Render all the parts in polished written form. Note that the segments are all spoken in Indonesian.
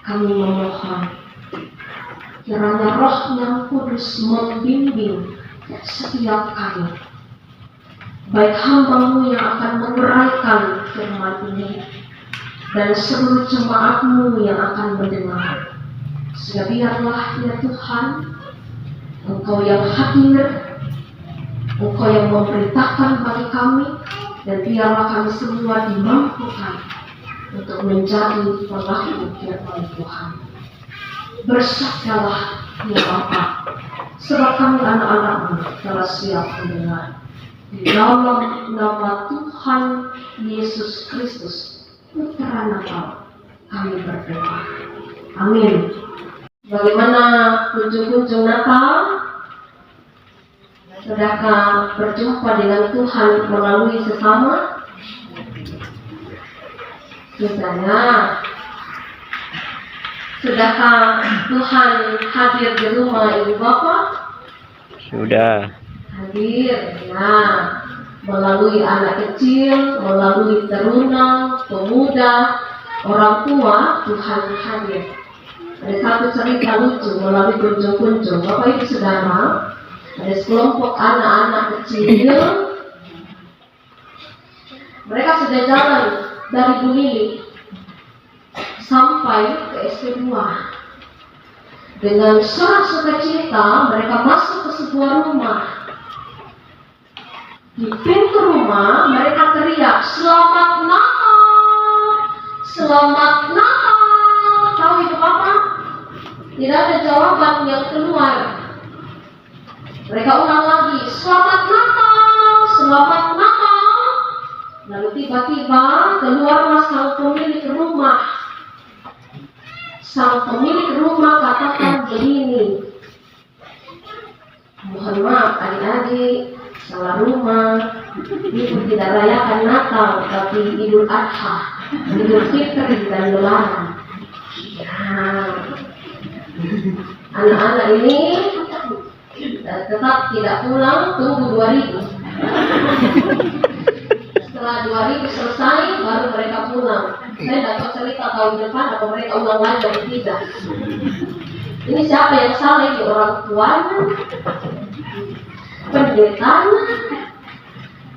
Kami memohon kiranya Roh yang Kudus membimbing setiap kami, baik hamba-Mu yang akan menguraikan firman ini dan seluruh jemaat-Mu yang akan mendengar. Sehingga biarlah ya Tuhan, Engkau yang hadir, Engkau yang memberitakan bagi kami, dan biarlah kami semua dimampukan untuk menjadi pelaku firman Tuhan. Bersabdalah ya Bapa, sebab kami anak-anak-Mu telah siap mendengar. Di dalam nama Tuhan Yesus Kristus, Putra Natal, kami berdoa. Amin. Bagaimana kunjung-kunjung Natal? Sudahkah berjumpa dengan Tuhan melalui sesama? Sudahnya. Sudahkah Tuhan hadir di rumah Ibu Bapak? Sudah. Hadir, ya. Melalui anak kecil, melalui teruna, pemuda, orang tua, Tuhan hadir. Ada satu cerita lucu melalui kunjung-kunjung. Bapak Ibu Saudara, ada sekelompok anak-anak kecil. Mereka sudah jalan dari Bu Lili sampai ke SP2. Dengan suara sukacita mereka masuk ke sebuah rumah. Di pintu rumah mereka teriak, "Selamat Natal! Selamat Natal!" Tahu itu apa? Tidak ada jawaban yang keluar. Mereka ulang lagi, "Selamat Natal! Selamat Natal!" Lalu tiba-tiba keluarlah sang pemilik rumah. Sang pemilik rumah katakan begini, "Mohon maaf adik-adik, salah rumah. Ibu tidak rayakan Natal, tapi Idul Adha, Idul Fitri dan Lebaran." Anak-anak ini tetap tidak pulang, tunggu 2000. Setelah 2000 selesai, baru mereka pulang. Saya tidak tahu cerita tahun depan atau mereka ulang lagi atau tidak. Ini siapa yang salah? Ini orang tuanya, pendetanya,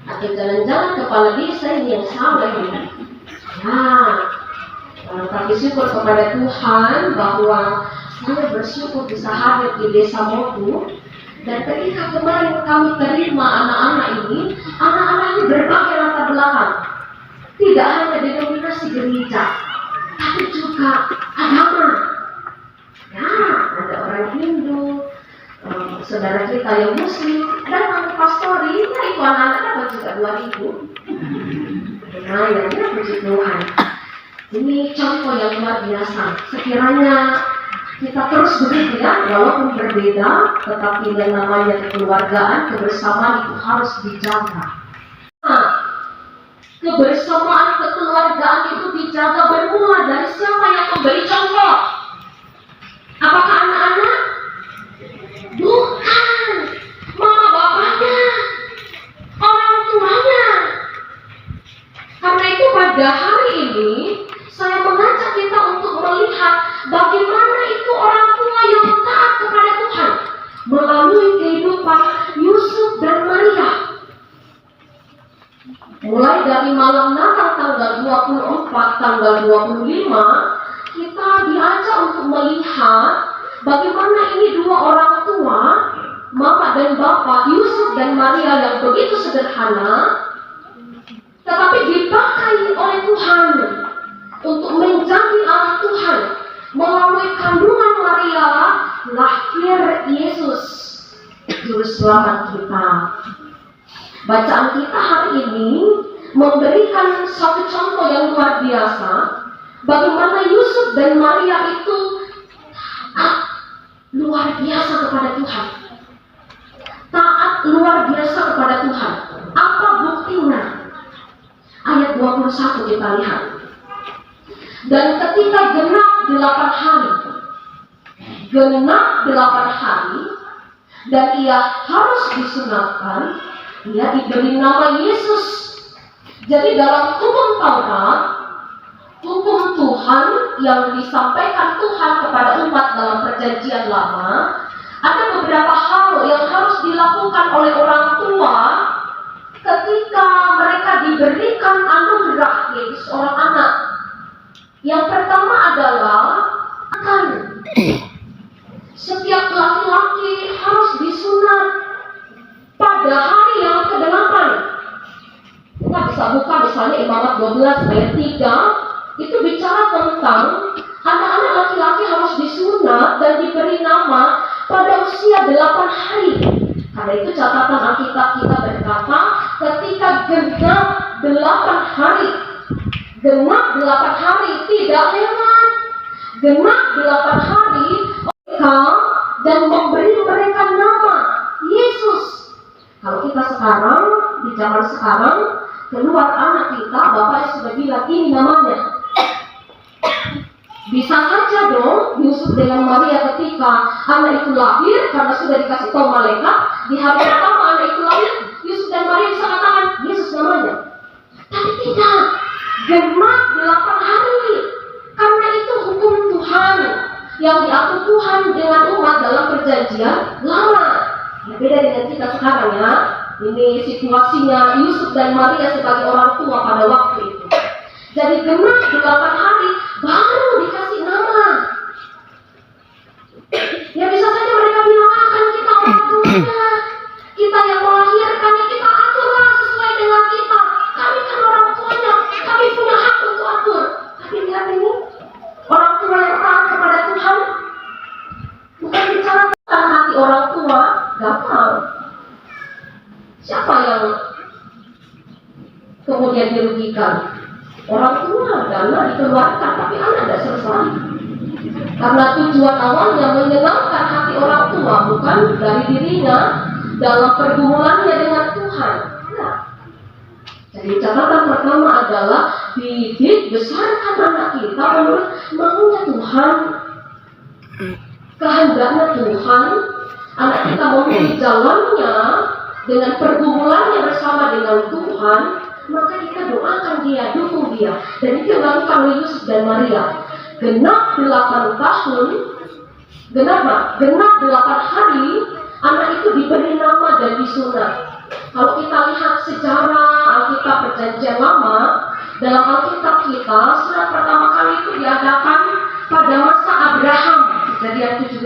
atau jalan-jalan kepala desa ini yang salah ini. Tapi syukur kepada Tuhan bahwa saya bersyukur bisa hadir di Desa Motu. Dan ketika kemarin kami terima anak-anak ini berbagai latar belakang. Tidak hanya denominasi gereja, tapi juga agama. Ya, ada orang Hindu, saudara kita yang Muslim, dan kami pastori, ya itu anak-anak dapat juga 2000. Nah, ya puji Tuhan. Ini contoh yang luar biasa. Sekiranya kita terus begitu ya, walaupun berbeda, tetapi yang namanya kekeluargaan, kebersamaan itu harus dijaga. Kebersamaan kekeluargaan itu dijaga bermula dari siapa yang memberi contoh. bagaimana itu orang tua yang taat kepada Tuhan melalui kehidupan Yusuf dan Maria. Mulai dari malam Natal tanggal 24, tanggal 25, kita diajak untuk melihat bagaimana ini dua orang tua, mama dan bapak, Yusuf dan Maria yang begitu sederhana, tetapi dipakai oleh Tuhan untuk menjadi anak Tuhan. Melalui kandungan Maria lahir Yesus, Juru Selamat kita. Bacaan kita hari ini memberikan satu contoh yang luar biasa, bagaimana Yusuf dan Maria itu luar biasa kepada Tuhan, taat luar biasa kepada Tuhan. Apa buktinya? Ayat 21 kita lihat. Dan ketika genap 8 hari, dan ia harus disunatkan, ia diberi nama Yesus. Jadi dalam hukum Taurat, hukum Tuhan yang disampaikan Tuhan kepada umat dalam perjanjian lama, ada beberapa hal yang harus dilakukan oleh orang tua ketika mereka diberikan anugerah, yaitu seorang anak. Yang pertama adalah akan setiap laki-laki harus disunat pada hari yang ke-8. Kita bisa buka misalnya Imamat 12 ayat 3, itu bicara tentang anak-anak laki-laki harus disunat dan diberi nama pada usia 8 hari. Karena itu catatan Alkitab kita berkata, ketika genap 8 hari, genap 8 hari tidak lewat, genap 8 hari dan memberi mereka nama Yesus. Kalau kita sekarang, di zaman sekarang, keluar anak kita, bapaknya sudah bilang ini namanya. Bisa saja dong Yusuf dengan Maria ketika anak itu lahir, karena sudah dikasih tahu malaikat, di hari pertama anak itu lahir, Yusuf dan Maria bisa katakan Yesus namanya. Tapi tidak, genap 8 hari, karena itu hukum Tuhan yang diatur Tuhan dengan umat dalam perjanjian lama. Ya, beda dengan kita sekarang ya. Ini situasinya Yusuf dan Maria sebagai orang tua pada waktu itu. Jadi genap 8 hari baru dikasih nama. Ya bisa saja mereka bilang, kan kita orang tuanya, kita yang melahirkan, ya kita aturlah sesuai dengan kita. Kami kan orang tuanya, kami punya hak untuk atur. Tapi lihat ini, orang tua yang taat kepada Tuhan, bukan bicara tentang hati orang tua, gampang. Siapa yang kemudian dirugikan? Orang tua, dana dikeluarkan, tapi anak tidak selesai. Karena tujuan awalnya menyenangkan hati orang tua, bukan dari dirinya dalam pergumulannya dengan Tuhan. Nah, jadi catatan pertama adalah didik, besarkan anak kita menurut maunya Tuhan, kehendaknya Tuhan. Anak kita memilih jalannya dengan pergumulannya bersama dengan Tuhan, maka kita doakan dia, dukung dia. Dan itu yang dilakukan oleh Yusuf dan Maria. Genap 8 tahun, genap 8 hari, anak itu diberi nama dan disunat. Kalau kita lihat sejarah Alkitab Perjanjian Lama, dalam Alkitab kita, sunat pertama kali itu diadakan pada masa Abraham, Kejadian 17.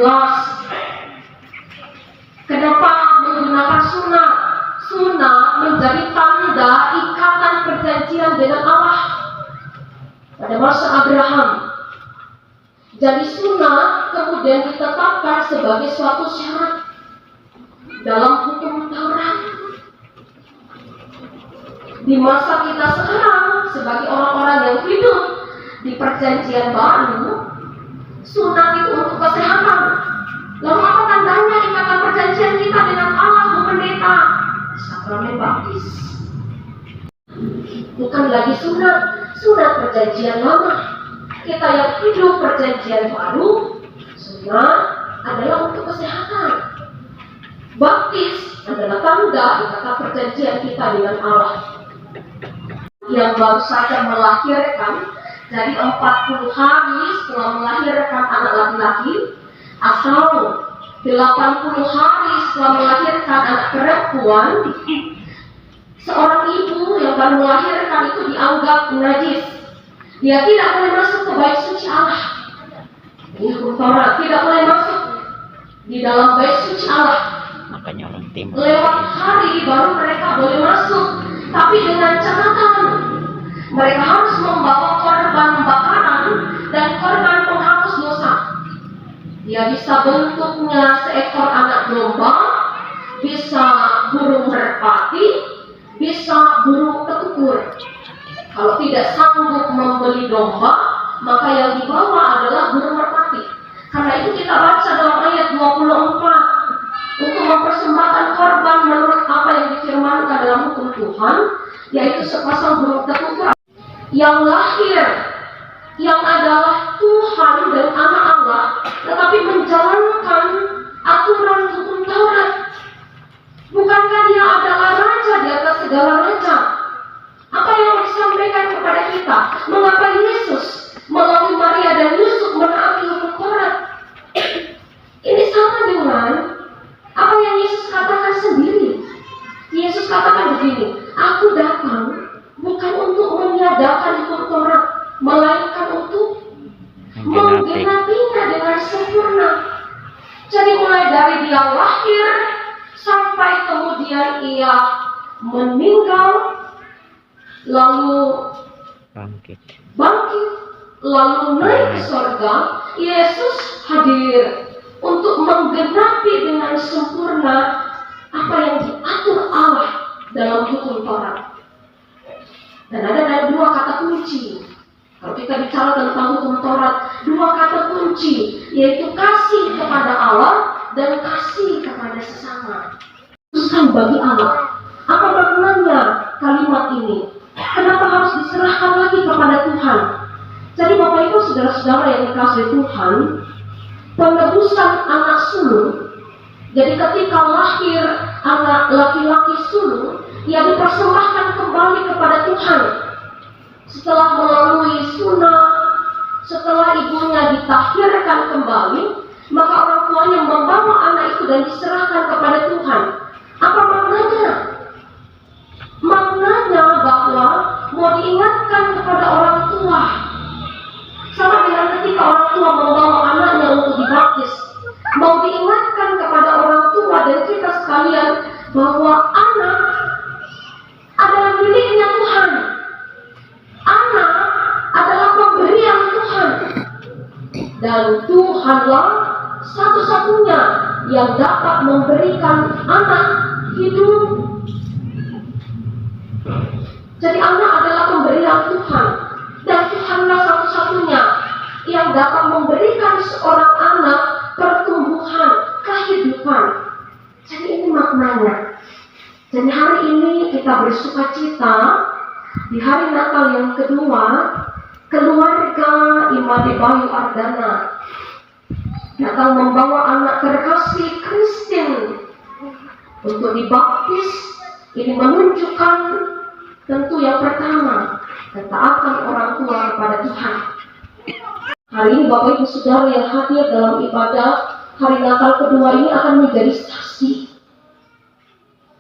Kenapa menggunakan sunat? Sunat menjadi tanda ikatan perjanjian dengan Allah pada masa Abraham. Jadi sunat kemudian ditetapkan sebagai suatu syarat dalam hukum Taurat. Di masa kita sekarang, sebagai orang-orang yang hidup di perjanjian baru, sunat itu untuk kesehatan. Lalu apa tandanya ikatan perjanjian kita dengan Allah, Bu Pendeta? Sakramen baptis. Bukan lagi sunat perjanjian lama. Kita yang hidup perjanjian baru, sunat adalah untuk kesehatan. Baptis adalah tanda ikatan perjanjian kita dengan Allah. Yang baru saja melahirkan Jadi 40 hari setelah melahirkan anak laki-laki, atau 80 hari setelah melahirkan anak perempuan, seorang ibu yang baru melahirkan itu dianggap najis. Dia tidak boleh masuk ke bait suci Allah. Ini hukum Taurat, tidak boleh masuk di dalam bait suci Allah. Makanya orang timur. Lewat hari baru mereka boleh masuk, tapi dengan catatan mereka harus membawa korban bakaran dan korban penghapus dosa. Dia bisa bentuknya seekor anak domba, bisa burung merpati, bisa burung tekukur. Kalau tidak sanggup membeli domba, maka yang dibawa adalah burung merpati. Karena itu kita baca dalam ayat 24, untuk mempersembahkan korban menurut apa yang difirmankan dalam hukum Tuhan, yaitu sepasang burung tekukur yang lahir, yang adalah Tuhan dan anak Allah, tetapi menjalankan aturan hukum Taurat. Bukankah dia adalah raja di atas segala raja? Apa yang disampaikan kepada kita? Mengapa Yesus melalui Maria dan Yusuf menaati hukum Taurat? Ini sama dengan apa yang Yesus katakan sendiri. Yesus katakan begini, aku datang bukan untuk meniadakan hukum Taurat, melainkan untuk menggenapinya dengan sempurna. Jadi mulai dari dia lahir sampai kemudian ia meninggal, lalu Bangkit. lalu naik ke surga, Yesus hadir untuk menggenapi dengan sempurna apa yang diatur Allah dalam hukum Taurat. Dan ada dua kata kunci. Kalau kita bicara tentang hukum Taurat, dua kata kunci, yaitu kasih kepada Allah dan kasih kepada sesama. Susah bagi Allah. Apa maknanya kalimat ini? Kenapa harus diserahkan lagi kepada Tuhan? Jadi Bapak Ibu saudara-saudara yang dikasihi Tuhan, penebusan anak sulung, jadi ketika lahir anak laki-laki sulung, ia dipersembahkan kembali kepada Tuhan. Setelah melalui sunat, setelah ibunya ditahirkan kembali, maka orang tuanya membawa anak itu dan diserahkan kepada Tuhan. Apa maknanya? Maknanya bahwa mau diingatkan kepada orang tua. Sama dengan ketika orang tua membawa anaknya untuk dibaptis, mau diingatkan kepada orang tua dan kita sekalian bahwa anak adalah miliknya Tuhan. Anak adalah pemberian Tuhan. Dan Tuhanlah satu-satunya yang dapat memberikan anak hidup. Jadi anak adalah pemberian Tuhan. Dan Tuhanlah satu-satunya yang dapat memberikan seorang anak pertumbuhan, kehidupan. Jadi ini maknanya. Jadi hari ini kita bersuka cita di hari Natal yang kedua, keluarga Imade Bayu Ardana datang membawa anak terkasih Christine untuk dibaptis. Ini menunjukkan tentu yang pertama, ketaatan orang tua kepada Tuhan. Hari ini Bapak Ibu Saudara yang hadir dalam ibadah hari Natal kedua ini akan menjadi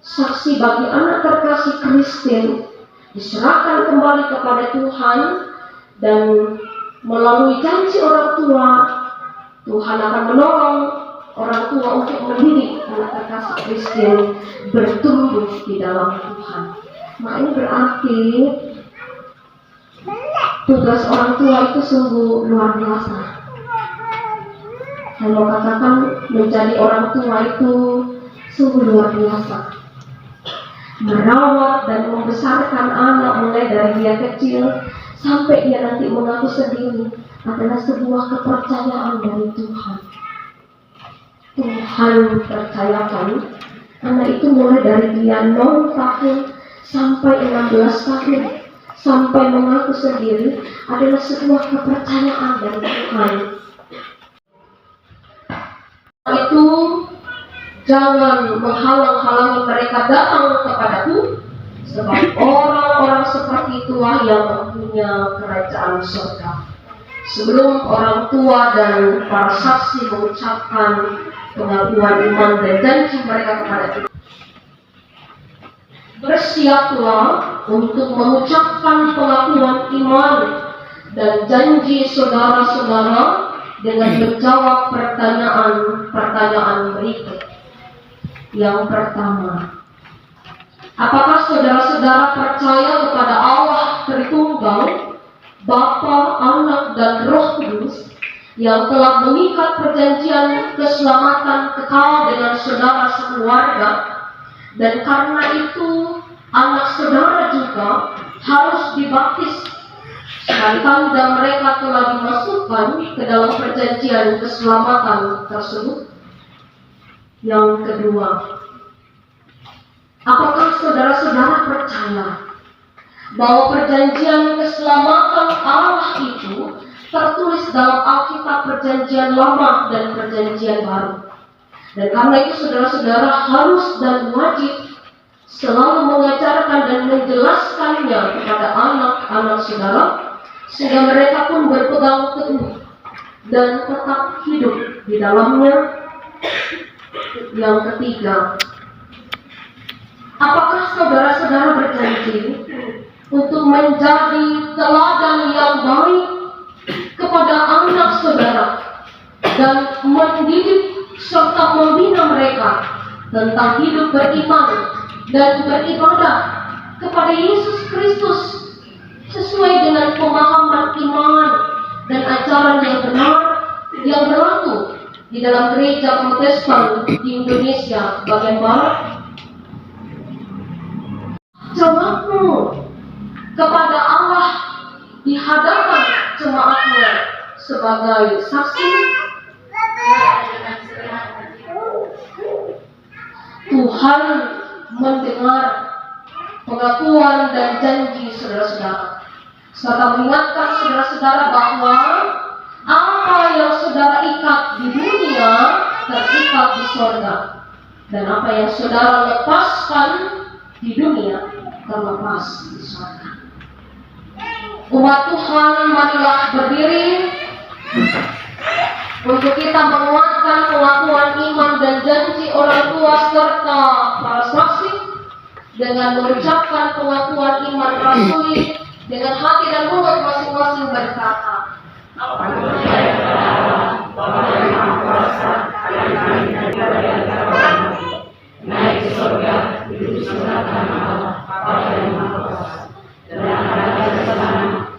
saksi bagi anak terkasih Christine, diserahkan kembali kepada Tuhan, dan melalui janji orang tua, Tuhan akan menolong orang tua untuk mendidik anak terkasih Christine bertumbuh di dalam Tuhan. Nah ini berarti tugas orang tua itu sungguh luar biasa. Saya mau katakan menjadi orang tua itu sungguh luar biasa. Merawat dan membesarkan anak mulai dari dia kecil sampai dia nanti mengaku sendiri adalah sebuah kepercayaan dari Tuhan. Tuhan percayakan anak itu mulai dari dia 0 tahun sampai 16 tahun sampai mengaku sendiri adalah sebuah kepercayaan dari Tuhan. Itu jangan menghalang-halangi mereka datang kepadaku, Sebab orang-orang seperti itulah yang mempunyai kerajaan surga. Sebelum orang tua dan para saksi mengucapkan pengakuan iman dan janji mereka kepada kita, bersiaplah untuk mengucapkan pengakuan iman dan janji saudara-saudara dengan menjawab pertanyaan-pertanyaan berikut. Yang pertama, apakah saudara-saudara percaya kepada Allah Tritunggal, Bapa, Anak, dan Roh Kudus, yang telah mengikat perjanjian keselamatan kekal dengan saudara sekeluarga, dan karena itu anak saudara juga harus dibaptis sekali dan mereka telah dimasukkan ke dalam perjanjian keselamatan tersebut? Yang kedua, apakah saudara-saudara percaya bahwa perjanjian keselamatan Allah itu tertulis dalam Alkitab Perjanjian Lama dan Perjanjian Baru? Dan karena itu saudara-saudara harus dan wajib selalu mengajarkan dan menjelaskannya kepada anak-anak saudara, sehingga mereka pun berpegang teguh dan tetap hidup di dalamnya. Yang ketiga, apakah saudara-saudara berjanji untuk menjadi teladan yang baik kepada anak saudara dan mendidik serta membina mereka tentang hidup beriman dan beribadah kepada Yesus Kristus sesuai dengan pemahaman iman dan ajaran yang benar yang berlaku di dalam gereja Protestan di Indonesia bagian barat? Jawabmu kepada Allah di hadapan jemaatnya sebagai saksi. Tuhan mendengar pengakuan dan janji saudara-saudara, serta mengingatkan saudara-saudara bahwa apa yang saudara ikat di dunia terikat di sorga, dan apa yang saudara lepaskan di dunia terlepas di sorga. Umat Tuhan, marilah berdiri untuk kita menguatkan pengakuan iman dan janji orang tua serta para saksi dengan mengucapkan pengakuan iman rasuli dengan hati dan mulut masing-masing berkata, naik ke surga, duduk di sebelah kanan Allah, Bapa yang Maha Kuasa, dan akan datang ke sana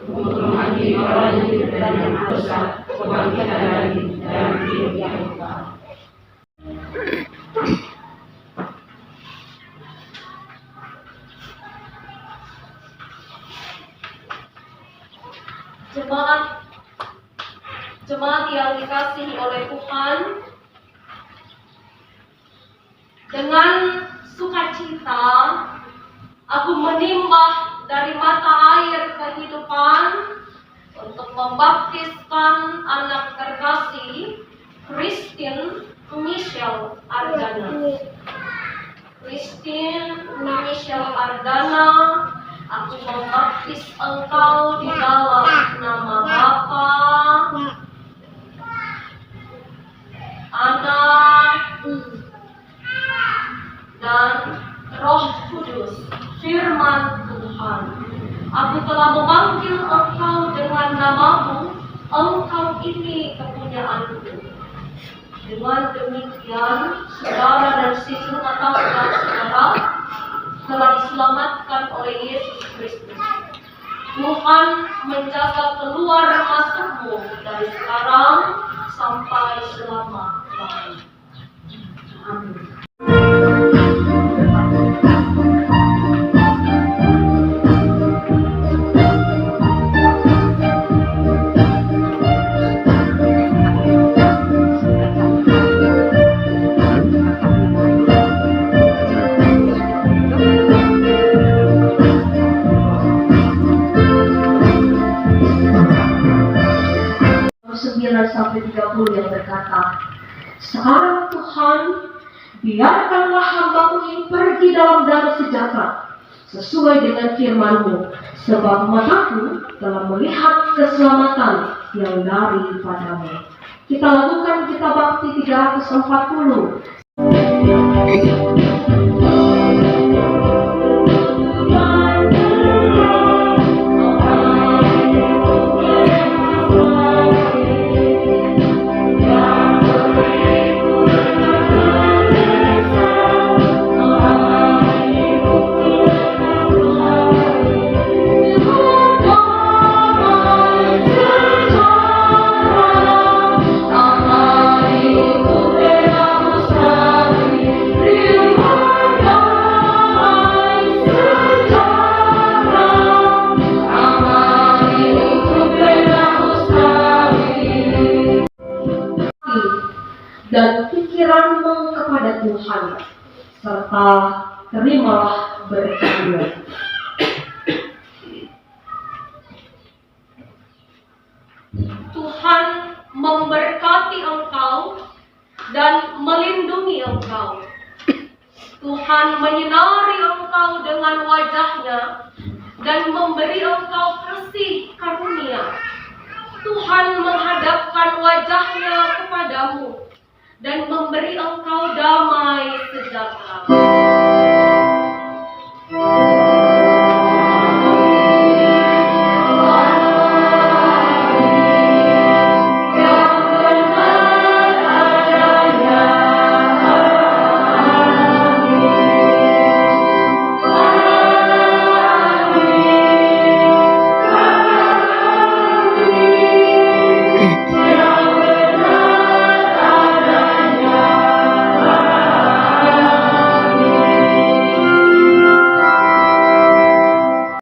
untuk menghakimi orang yang hidup dan yang dosa, kebangkitan dari dalam hidup yang kekal. Jemaat yang dikasihi oleh Tuhan, dengan sukacita aku menimbah dari mata air kehidupan untuk membaptiskan anak terkasih Christine Michelle Ardana. Christine Michelle Ardana, aku membaptis engkau di dalam nama Bapa, Anak, dan Roh Kudus. Firman Tuhan, aku telah memanggil engkau dengan namamu, engkau ini kepunyaanku. Dengan demikian, saudara dan sisi rumah tangga saudara telah diselamatkan oleh Yesus Kristus. Tuhan menjaga keluar masukmu dari sekarang sampai selama-lamanya. Amin. Sampai 30 yang berkata, sekarang Tuhan, biarkanlah hamba-Mu ini pergi dalam damai sejahtera sesuai dengan firman-Mu, sebab mataku telah melihat keselamatan yang daripadamu. Kita lakukan kita bakti 340. Dan pikiranmu kepada Tuhan, serta terimalah berkat-Nya. Tuhan memberkati engkau dan melindungi engkau. Tuhan menyinari engkau dengan wajah-Nya dan memberi engkau kasih karunia. Tuhan menghadapkan wajah-Nya kepadamu dan memberi engkau damai sejahtera.